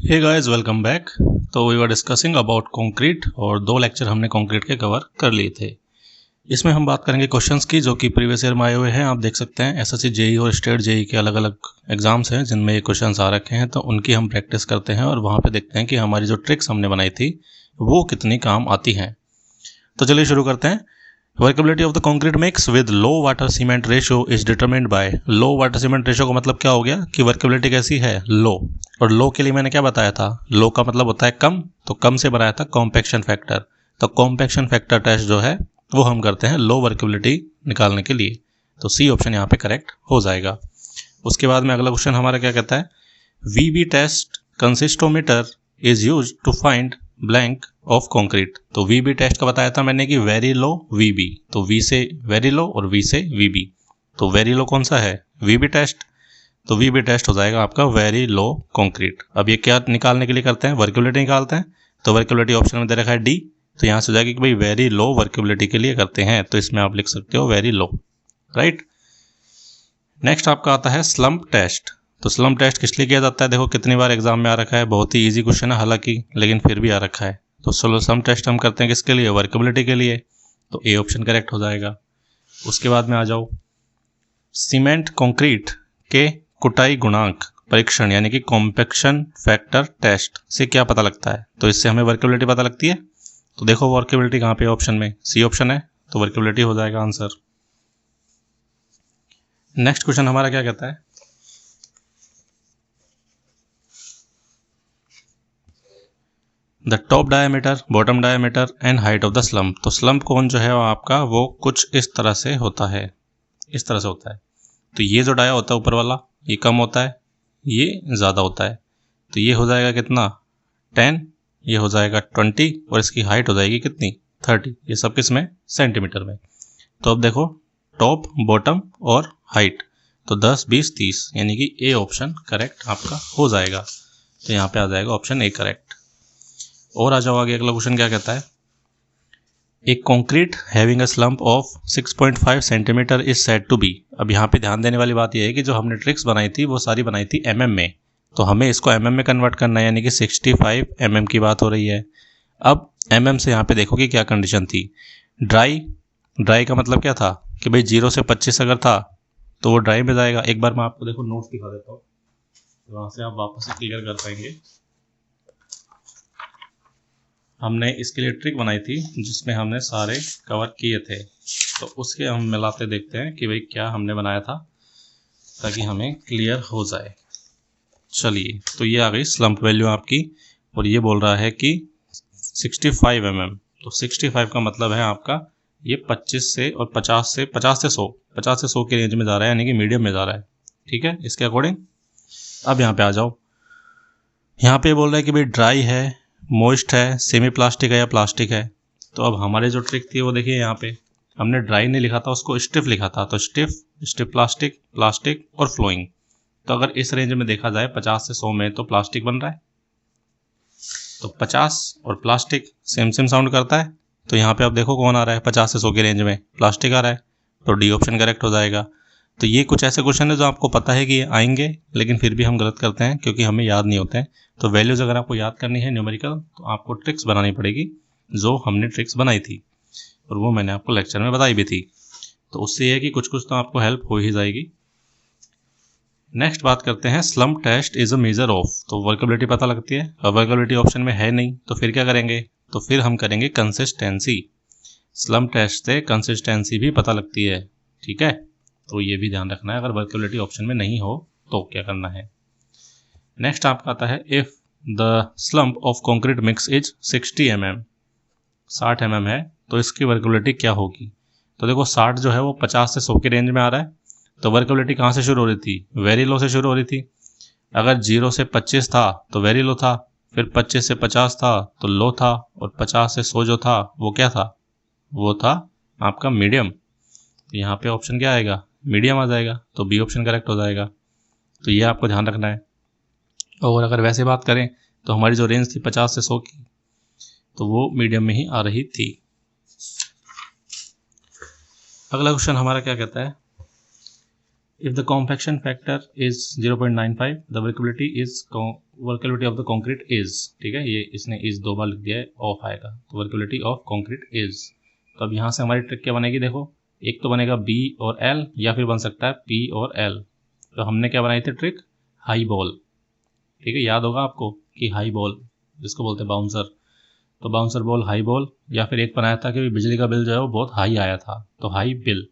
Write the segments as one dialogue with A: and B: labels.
A: हे guys, welcome back. तो we were discussing about concrete और 2 lecture हमने कंक्रीट के कवर कर लिए थे। इसमें हम बात करेंगे क्वेश्चंस की जो कि प्रीवियस ईयर में आए हुए हैं। आप देख सकते हैं एसएससी जेई और स्टेट जेई के अलग अलग एग्जाम्स हैं जिनमें ये क्वेश्चंस आ रखे हैं, तो उनकी हम प्रैक्टिस करते हैं और वहाँ पे देखते हैं कि हमारी जो ट्रिक्स हमने बनाई थी वो कितनी काम आती हैं। तो चलिए शुरू करते हैं। Workability of the concrete mix with low water cement ratio is determined bye. Low water cement ratio का मतलब क्या हो गया कि वर्केबिलिटी कैसी है, लो। और लो के लिए मैंने क्या बताया था, लो का मतलब होता है कम, तो कम से बनाया था कॉम्पैक्शन फैक्टर। तो कॉम्पैक्शन फैक्टर टेस्ट जो है वो हम करते हैं लो वर्केबिलिटी निकालने के लिए। तो सी ऑप्शन यहाँ पे करेक्ट हो जाएगा। उसके बाद में अगला क्वेश्चन हमारा क्या कहता है, VB test consistometer is use to find blank of concrete. तो वीबी टेस्ट का बताया था मैंने कि वेरी लो वीबी, तो वी से वेरी लो और वी से वीबी। तो वेरी लो कौन सा है, वीबी टेस्ट। तो वीबी टेस्ट हो जाएगा आपका वेरी लो कंक्रीट। अब ये क्या निकालने के लिए करते हैं, वर्केबिलिटी निकालते हैं। तो वर्केबिलिटी ऑप्शन में दे रखा है डी, तो यहाँ से हो जाएगा कि भाई वेरी लो वर्केबिलिटी के लिए करते हैं, तो इसमें आप लिख सकते हो वेरी लो, राइट। नेक्स्ट आपका आता है स्लम्प टेस्ट। तो स्लम्प टेस्ट किस लिए किया जाता है, देखो कितनी बार एग्जाम में आ रखा है, बहुत ही इजी क्वेश्चन है हालांकि, लेकिन फिर भी आ रखा है। तो स्लम्प टेस्ट हम करते हैं किसके लिए, वर्केबिलिटी के लिए। तो ए ऑप्शन करेक्ट हो जाएगा। उसके बाद में आ जाओ, सीमेंट कंक्रीट के कुटाई गुणांक परीक्षण यानी कि कॉम्पैक्शन फैक्टर टेस्ट से क्या पता लगता है। तो इससे हमें वर्केबिलिटी पता लगती है। तो देखो वर्केबिलिटी कहाँ पे ऑप्शन में, सी ऑप्शन है, तो वर्केबिलिटी हो जाएगा आंसर। नेक्स्ट क्वेश्चन हमारा क्या कहता है, the top diameter, bottom diameter and height of the slump. तो स्लम्प कोन जो है वो आपका वो कुछ इस तरह से होता है, इस तरह से होता है। तो ये जो डाया होता है ऊपर वाला, ये कम होता है, ये ज़्यादा होता है। तो ये हो जाएगा कितना 10, ये हो जाएगा 20 और इसकी हाइट हो जाएगी कितनी 30। ये सब किस में, सेंटीमीटर में। तो अब देखो टॉप, बॉटम और हाइट, तो 10, 20, 30 यानी कि ए ऑप्शन करेक्ट आपका हो जाएगा। तो यहाँ पे आ जाएगा ऑप्शन ए करेक्ट। और आ जाओ आगे, अगला क्वेश्चन क्या कहता है, एक concrete having a slump of 6.5 centimetre is said to be. अब यहाँ पे ध्यान देने वाली बात यह है कि जो हमने ट्रिक्स बनाई थी वो सारी बनाई थी एमएम में, तो हमें इसको एमएम में कन्वर्ट करना है, यानी कि 65 एमएम की बात हो रही है। अब एमएम से यहाँ पे देखो कि क्या कंडीशन थी, ड्राई। ड्राई का मतलब क्या था कि भाई 0 से 25 अगर था तो वो ड्राई में जाएगा। एक बार मैं आपको देखो नोट्स दिखा देता हूँ, तो वहाँ से आप वापस से क्लियर कर पाएंगे। हमने इसके लिए ट्रिक बनाई थी जिसमें हमने सारे कवर किए थे, तो उसके हम मिलाते देखते हैं कि भाई क्या हमने बनाया था ताकि हमें क्लियर हो जाए। चलिए, तो ये आ गई स्लम्प वैल्यू आपकी, और ये बोल रहा है कि 65 mm। तो 65 का मतलब है आपका ये 25 से और 50 से 100 की रेंज में जा रहा है, यानी कि मीडियम में जा रहा है, ठीक है इसके अकॉर्डिंग। अब यहाँ पे आ जाओ, यहाँ पे बोल रहा है कि भाई ड्राई है, मॉइस्ट है, सेमी प्लास्टिक है या प्लास्टिक है। तो अब हमारे जो ट्रिक थी वो देखिए, यहाँ पे हमने ड्राई नहीं लिखा था, उसको स्टिफ लिखा था। तो स्टिफ प्लास्टिक, प्लास्टिक और फ्लोइंग। तो अगर इस रेंज में देखा जाए 50 से 100 में, तो प्लास्टिक बन रहा है। तो 50 और प्लास्टिक सेम सेम साउंड करता है। तो यहाँ पे आप देखो कौन आ रहा है 50 से 100 की रेंज में, प्लास्टिक आ रहा है। तो डी ऑप्शन करेक्ट हो जाएगा। तो ये कुछ ऐसे क्वेश्चन है जो आपको पता है कि ये आएंगे, लेकिन फिर भी हम गलत करते हैं क्योंकि हमें याद नहीं होते हैं। तो वैल्यूज़ अगर आपको याद करनी है न्यूमेरिकल, तो आपको ट्रिक्स बनानी पड़ेगी, जो हमने ट्रिक्स बनाई थी और वो मैंने आपको लेक्चर में बताई भी थी। तो उससे ये है कि कुछ कुछ तो आपको हेल्प हो ही जाएगी। नेक्स्ट बात करते हैं, slump test is a measure of. तो वर्केबिलिटी पता लगती है, और वर्केबिलिटी ऑप्शन में है नहीं, तो फिर क्या करेंगे, तो फिर हम करेंगे कंसिस्टेंसी। स्लम्प टेस्ट से कंसिस्टेंसी भी पता लगती है, ठीक है। तो ये भी ध्यान रखना है, अगर वर्केबिलिटी ऑप्शन में नहीं हो तो क्या करना है। नेक्स्ट आपका आता है, if the slump of concrete mix is 60 mm, 60 mm है, तो इसकी वर्केबिलिटी क्या होगी। तो देखो 60 जो है वो 50 से 100 की रेंज में आ रहा है। तो वर्केबिलिटी कहाँ से शुरू हो रही थी, वेरी लो से शुरू हो रही थी। अगर 0 से 25 था तो वेरी लो था, फिर 25 से 50 था तो लो था, और 50 से 100 जो था वो क्या था, वो था आपका मीडियम। तो यहाँ पे ऑप्शन क्या आएगा, मीडियम आ जाएगा। तो बी ऑप्शन करेक्ट हो जाएगा। तो ये आपको ध्यान रखना है। और अगर वैसे बात करें तो हमारी जो रेंज थी 50 से 100 की, तो वो मीडियम में ही आ रही थी। अगला क्वेश्चन हमारा क्या कहता है, if the compaction factor is 0.95 the workability of the concrete is, ठीक है, ये इसने इज 2 बार लिख दिया है, ऑफ आएगा तो वर्केबिलिटी ऑफ कंक्रीट इज। तो अब यहाँ से हमारी ट्रिक क्या बनेगी, देखो एक तो बनेगा बी और एल या फिर बन सकता है पी और एल। तो हमने क्या बनाई थी ट्रिक, हाई बॉल, ठीक है, याद होगा आपको कि हाई बॉल जिसको बोलते हैं बाउंसर, तो बाउंसर बॉल, हाई बॉल, या फिर एक बनाया था कि बिजली का बिल जो है वो बहुत हाई आया था तो हाई बिल।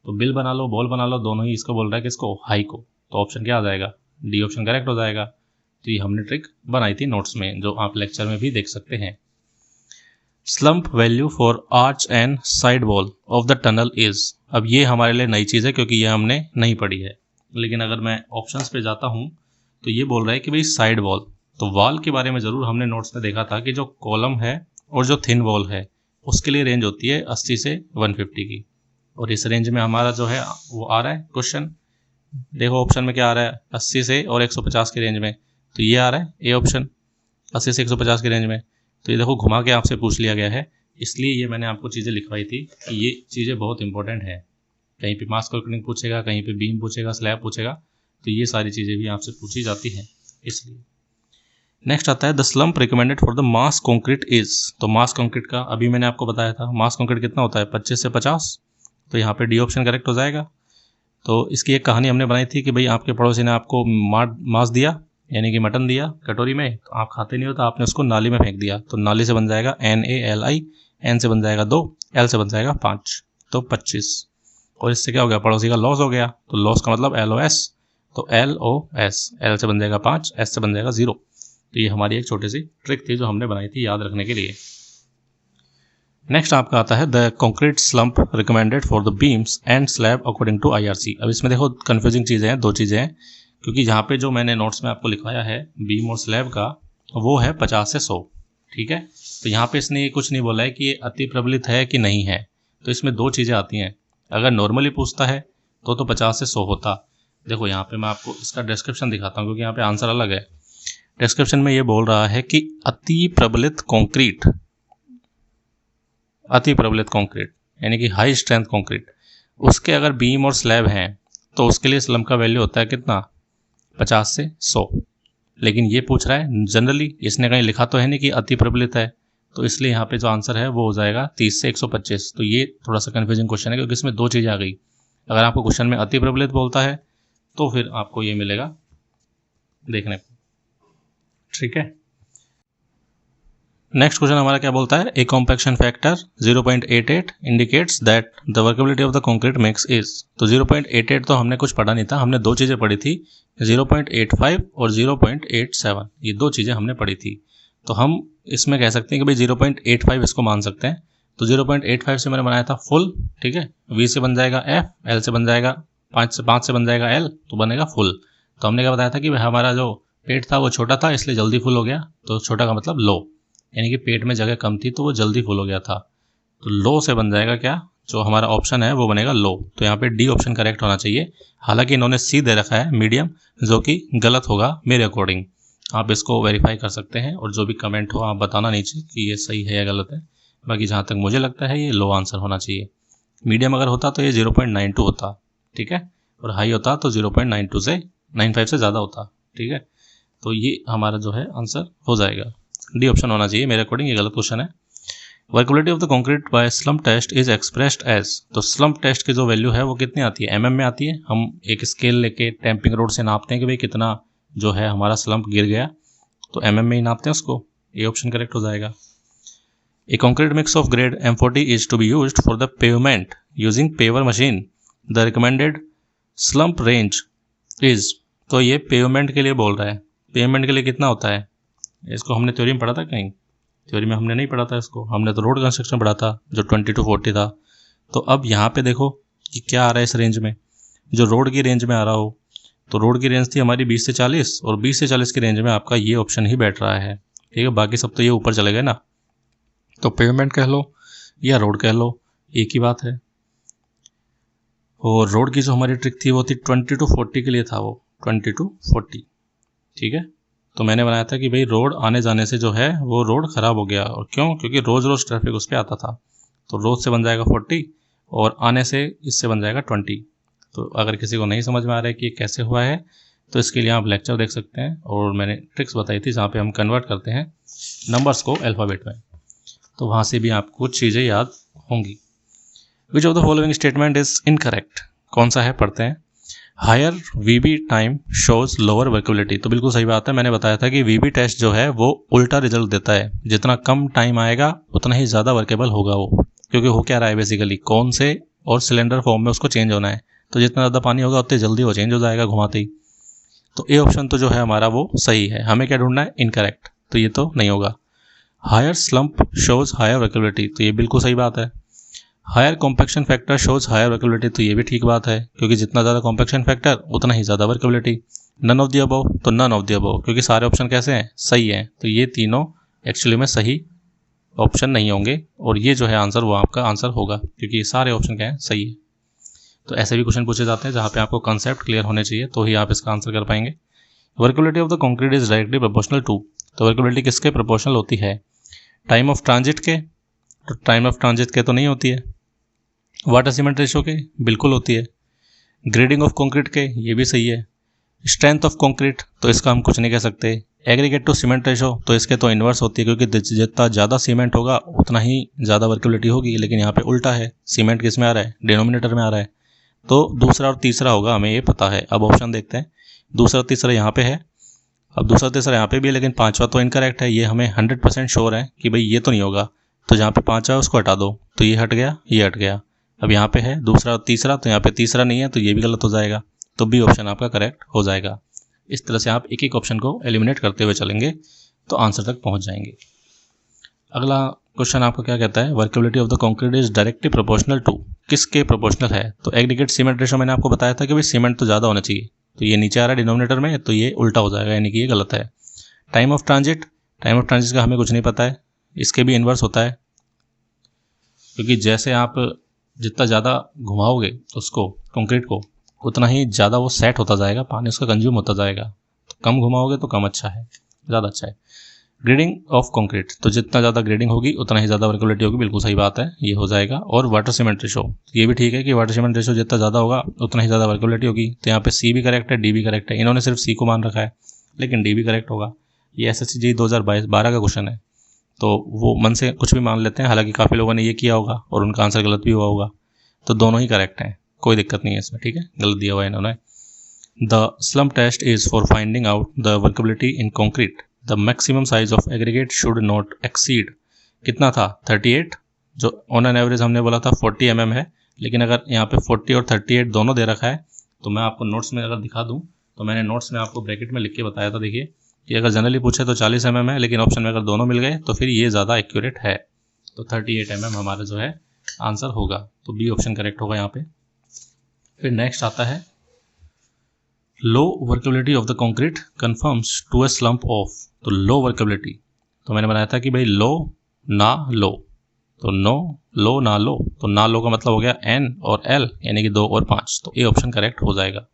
A: तो बिल बना लो, बॉल बना लो, दोनों ही इसको बोल रहा है कि इसको हाई को, तो ऑप्शन क्या आ जाएगा, डी ऑप्शन करेक्ट हो जाएगा। तो ये हमने ट्रिक बनाई थी नोट्स में, जो आप लेक्चर में भी देख सकते हैं। Slump value for arch and side wall of the tunnel is, अब ये हमारे लिए नई चीज़ है क्योंकि ये हमने नहीं पढ़ी है, लेकिन अगर मैं ऑप्शंस पे जाता हूँ तो ये बोल रहा है कि भाई साइड वॉल, तो वॉल के बारे में ज़रूर हमने नोट्स में देखा था कि जो कॉलम है और जो थिन वॉल है उसके लिए रेंज होती है 80 से 150 की, और इस रेंज में हमारा जो है वो आ रहा है क्वेश्चन। देखो ऑप्शन में क्या आ रहा है, 80 से और 150 की रेंज में, तो ये आ रहा है ए ऑप्शन, 80 से 150 की रेंज में। तो ये देखो घुमा के आपसे पूछ लिया गया है, इसलिए ये मैंने आपको चीज़ें लिखवाई थी कि ये चीज़ें बहुत इंपॉर्टेंट है। कहीं पे मास कैलकुलेटिंग पूछेगा, कहीं पे बीम पूछेगा, स्लैब पूछेगा, तो ये सारी चीज़ें भी आपसे पूछी जाती हैं इसलिए। नेक्स्ट आता है the slump recommended for the mass concrete is, तो मास कंक्रीट का अभी मैंने आपको बताया था, मास कंक्रीट कितना होता है 25 से 50, तो यहाँ पे डी ऑप्शन करेक्ट हो जाएगा। तो इसकी एक कहानी हमने बनाई थी कि भाई आपके पड़ोसी ने आपको मांस दिया, यानी कि मटन दिया कटोरी में, तो आप खाते नहीं हो तो आपने उसको नाली में फेंक दिया, तो नाली से बन जाएगा NaLi, N से बन जाएगा 2, L से बन जाएगा 5, तो 25। और इससे क्या हो गया, पड़ोसी का लॉस हो गया, तो लॉस का मतलब LOS, तो LOS, L से बन जाएगा 5, S से बन जाएगा 0। तो ये हमारी एक छोटी सी ट्रिक थी जो हमने बनाई थी याद रखने के लिए। नेक्स्ट आपका आता है the concrete slump recommended for the beams and slab according to IRC। अब इसमें देखो कंफ्यूजिंग चीज़ें हैं, 2 चीज़ें हैं, क्योंकि यहाँ पे जो मैंने नोट्स में आपको लिखवाया है बीम और स्लैब का वो है 50 से 100, ठीक है। तो यहाँ पे इसने कुछ नहीं बोला है कि ये अति प्रबलित है कि नहीं है, तो इसमें 2 चीज़ें आती हैं। अगर नॉर्मली पूछता है तो 50 से 100 होता। देखो यहाँ पे मैं आपको इसका डिस्क्रिप्शन दिखाता हूँ क्योंकि यहाँ पे आंसर अलग है। डिस्क्रिप्शन में ये बोल रहा है कि अति प्रबलित कंक्रीट, अति प्रबलित कंक्रीट यानी कि हाई स्ट्रेंथ कंक्रीट, उसके अगर बीम और स्लैब हैं तो उसके लिए स्लम्प का वैल्यू होता है कितना, 50 से 100। लेकिन ये पूछ रहा है जनरली, इसने कहीं लिखा तो है नहीं कि अति प्रबलित है, तो इसलिए यहाँ पे जो आंसर है वो हो जाएगा 30 से 125। तो ये थोड़ा सा कन्फ्यूजिंग क्वेश्चन है क्योंकि इसमें 2 चीज़ें आ गई। अगर आपको क्वेश्चन में अति प्रबलित बोलता है तो फिर आपको ये मिलेगा देखने को, ठीक है। नेक्स्ट क्वेश्चन हमारा क्या बोलता है, a compaction factor 0.88 indicates that the workability of the concrete mix is. तो 0.88 तो हमने कुछ पढ़ा नहीं था, हमने 2 चीज़ें पढ़ी थी, 0.85 और 0.87, ये 2 चीज़ें हमने पढ़ी थी। तो हम इसमें कह सकते हैं कि भाई 0.85 इसको मान सकते हैं। तो 0.85 से मैंने बनाया था फुल, ठीक है, V से बन जाएगा F, L से बन जाएगा 5 से बन जाएगा L, तो बनेगा फुल। तो हमने क्या बताया था कि भाई हमारा जो पेट था वो छोटा था इसलिए जल्दी फुल हो गया, तो छोटा का मतलब लो, यानी कि पेट में जगह कम थी तो वो जल्दी फुल हो गया था। तो लो से बन जाएगा क्या, जो हमारा ऑप्शन है वो बनेगा लो। तो यहाँ पे डी ऑप्शन करेक्ट होना चाहिए। हालांकि इन्होंने सी दे रखा है मीडियम, जो कि गलत होगा मेरे अकॉर्डिंग। आप इसको वेरीफाई कर सकते हैं और जो भी कमेंट हो आप बताना नीचे कि ये सही है या गलत है। बाकी जहाँ तक मुझे लगता है ये लो आंसर होना चाहिए। मीडियम अगर होता तो ये 0.92 होता, ठीक है, और हाई होता तो 0.92 से 95 से ज़्यादा होता, ठीक है। तो ये हमारा जो है आंसर हो जाएगा, डी ऑप्शन होना चाहिए मेरे अकॉर्डिंग, ये गलत क्वेश्चन है। Workability of the concrete by slump test is expressed as, तो स्लम्प टेस्ट की जो वैल्यू है वो कितनी आती है, mm में आती है। हम एक स्केल लेके टैंपिंग रोड से नापते हैं कि भाई कितना जो है हमारा स्लम्प गिर गया, तो mm में ही नापते हैं उसको, ये ऑप्शन करेक्ट हो जाएगा। A concrete mix of grade M40 is to be used for the pavement using paver machine, the recommended slump range is, तो ये पेवमेंट के लिए बोल रहा है। पेवमेंट के लिए कितना होता है, इसको हमने थ्योरी में पढ़ा था, कहीं थ्योरी में हमने नहीं पढ़ा था इसको, हमने तो रोड कंस्ट्रक्शन पढ़ा था जो 20 to 40 था। तो अब यहाँ पे देखो कि क्या आ रहा है इस रेंज में, जो रोड की रेंज में आ रहा हो, तो रोड की रेंज थी हमारी 20 से 40 और 20 से 40 की रेंज में आपका ये ऑप्शन ही बैठ रहा है, ठीक है। बाकी सब तो ये ऊपर चले गए ना, तो पेवमेंट कह लो या रोड कह लो, एक ही बात है। और रोड की जो हमारी ट्रिक थी वो थी 20 to 40 के लिए था, वो 20 to 40, ठीक है। तो मैंने बनाया था कि भाई रोड आने जाने से जो है वो रोड ख़राब हो गया, और क्यों, क्योंकि रोज़ रोज़ ट्रैफिक उस पर आता था, तो रोज़ से बन जाएगा 40 और आने से इससे बन जाएगा 20, तो अगर किसी को नहीं समझ में आ रहा है कि ये कैसे हुआ है तो इसके लिए आप लेक्चर देख सकते हैं, और मैंने ट्रिक्स बताई थी जहाँ पे हम कन्वर्ट करते हैं नंबर्स को अल्फ़ाबेट में, तो वहाँ से भी आपको कुछ चीज़ें याद होंगी। Which of the following statement is incorrect, कौन सा है पढ़ते हैं। हायर वीबी टाइम शोज लोअर वर्केबिलिटी, तो बिल्कुल सही बात है। मैंने बताया था कि वीबी टेस्ट जो है वो उल्टा रिजल्ट देता है, जितना कम टाइम आएगा उतना ही ज़्यादा वर्केबल होगा वो, क्योंकि हो क्या रहा है बेसिकली, कौन से और सिलेंडर फॉर्म में उसको चेंज होना है, तो जितना ज़्यादा पानी होगा उतनी जल्दी वो चेंज हो जाएगा घुमाते ही। तो ए ऑप्शन तो जो है हमारा वो सही है। हमें क्या ढूंढना है, इनकरेक्ट, तो ये तो नहीं होगा। Higher slump shows higher workability, तो ये बिल्कुल सही बात है। Higher compaction factor shows higher workability, तो ये भी ठीक बात है, क्योंकि जितना ज़्यादा कॉम्पैक्शन फैक्टर उतना ही ज़्यादा workability. None of the above, तो नन ऑफ द अबव, क्योंकि सारे ऑप्शन कैसे हैं, सही हैं, तो ये तीनों एक्चुअली में सही ऑप्शन नहीं होंगे, और ये जो है आंसर वो आपका आंसर होगा, क्योंकि ये सारे ऑप्शन क्या हैं, सही है। तो ऐसे भी क्वेश्चन पूछे जाते हैं जहाँ पे आपको कंसेप्ट क्लियर होने चाहिए, तो ही आप इसका आंसर कर पाएंगे। Workability of the concrete is directly proportional to, तो वर्केबिलिटी किसके प्रोपोर्शनल होती है, टाइम ऑफ ट्रांजिट के, तो टाइम ऑफ ट्रांजिट के तो नहीं होती है। वाटर सीमेंट रेशो के, बिल्कुल होती है। ग्रेडिंग ऑफ कंक्रीट के, ये भी सही है। स्ट्रेंथ ऑफ कंक्रीट, तो इसका हम कुछ नहीं कह सकते। एग्रीगेट टू सीमेंट रेशो, तो इसके तो इन्वर्स होती है, क्योंकि जितना ज़्यादा सीमेंट होगा उतना ही ज़्यादा वर्केबिलिटी होगी, लेकिन यहाँ पे उल्टा है, सीमेंट किस में आ रहा है, डिनोमिनेटर में आ रहा है, तो दूसरा और तीसरा होगा, हमें ये पता है। अब ऑप्शन देखते हैं, दूसरा तीसरा यहाँ पे है, अब दूसरा तीसरा यहाँ पे भी है, लेकिन पांचवा तो इनकरेक्ट है, ये हमें 100% श्योर है कि भाई ये तो नहीं होगा, तो जहाँ पे पांचवा है उसको हटा दो, तो ये हट गया, ये हट गया। अब यहाँ पे है दूसरा और तीसरा, तो यहाँ पे तीसरा नहीं है, तो ये भी गलत हो जाएगा, तो बी ऑप्शन आपका करेक्ट हो जाएगा। इस तरह से आप एक एक ऑप्शन को एलिमिनेट करते हुए चलेंगे तो आंसर तक पहुँच जाएंगे। अगला क्वेश्चन आपको क्या कहता है, workability of the concrete is directly proportional to, किसके प्रोपोर्शनल है, तो एग्रीगेट सीमेंट रेशो मैंने आपको बताया था कि भाई सीमेंट तो ज़्यादा होना चाहिए, तो ये नीचे आ रहा है डिनोमिनेटर में, तो ये उल्टा हो जाएगा, यानी कि ये गलत है। Time of transit, time of transit का हमें कुछ नहीं पता है, इसके भी इन्वर्स होता है, क्योंकि जैसे आप जितना ज़्यादा घुमाओगे उसको कंक्रीट को उतना ही ज़्यादा वो सेट होता जाएगा, पानी उसका कंज्यूम होता जाएगा, तो कम घुमाओगे तो कम अच्छा है, ज़्यादा अच्छा है। ग्रेडिंग ऑफ कंक्रीट, तो जितना ज़्यादा ग्रेडिंग होगी उतना ही ज़्यादा वर्केबिलिटी होगी, बिल्कुल सही बात है, ये हो जाएगा। और वाटर सीमेंट रेशो, ये भी ठीक है कि वाटर सीमेंट रेशो जितना ज़्यादा होगा उतना ही ज़्यादा वर्केबिलिटी होगी, तो यहाँ पे सी भी करेक्ट है, डी भी करेक्ट है। इन्होंने सिर्फ सी को मान रखा है, लेकिन डी भी करेक्ट होगा। ये SSC JEE 2012 का क्वेश्चन है, तो वो मन से कुछ भी मान लेते हैं, हालांकि काफ़ी लोगों ने ये किया होगा और उनका आंसर गलत भी हुआ होगा, तो दोनों ही करेक्ट हैं, कोई दिक्कत नहीं है इसमें, ठीक है, गलत दिया हुआ है इन्होंने। The slump test is for finding out the workability in concrete, the maximum size of aggregate should not exceed, कितना था 38, जो ऑन एन एवरेज हमने बोला था 40 mm है, लेकिन अगर यहाँ पे 40 और 38 दोनों दे रखा है, तो मैं आपको नोट्स में अगर दिखा दूँ, तो मैंने नोट्स में आपको ब्रैकेट में लिख के बताया था, देखिए कि अगर जनरली पूछे तो 40 mm है, लेकिन ऑप्शन में अगर दोनों मिल गए तो फिर ये ज़्यादा एक्यूरेट है, तो 38 mm हमारा जो है आंसर होगा, तो बी ऑप्शन करेक्ट होगा यहाँ पे। फिर नेक्स्ट आता है low workability of the concrete conforms to a slump of, तो लो वर्केबिलिटी, तो मैंने बनाया था कि भाई लो ना लो, तो नो लो ना लो, तो ना लो का मतलब हो गया N और L, यानी कि 2 और 5, तो ए ऑप्शन करेक्ट हो जाएगा।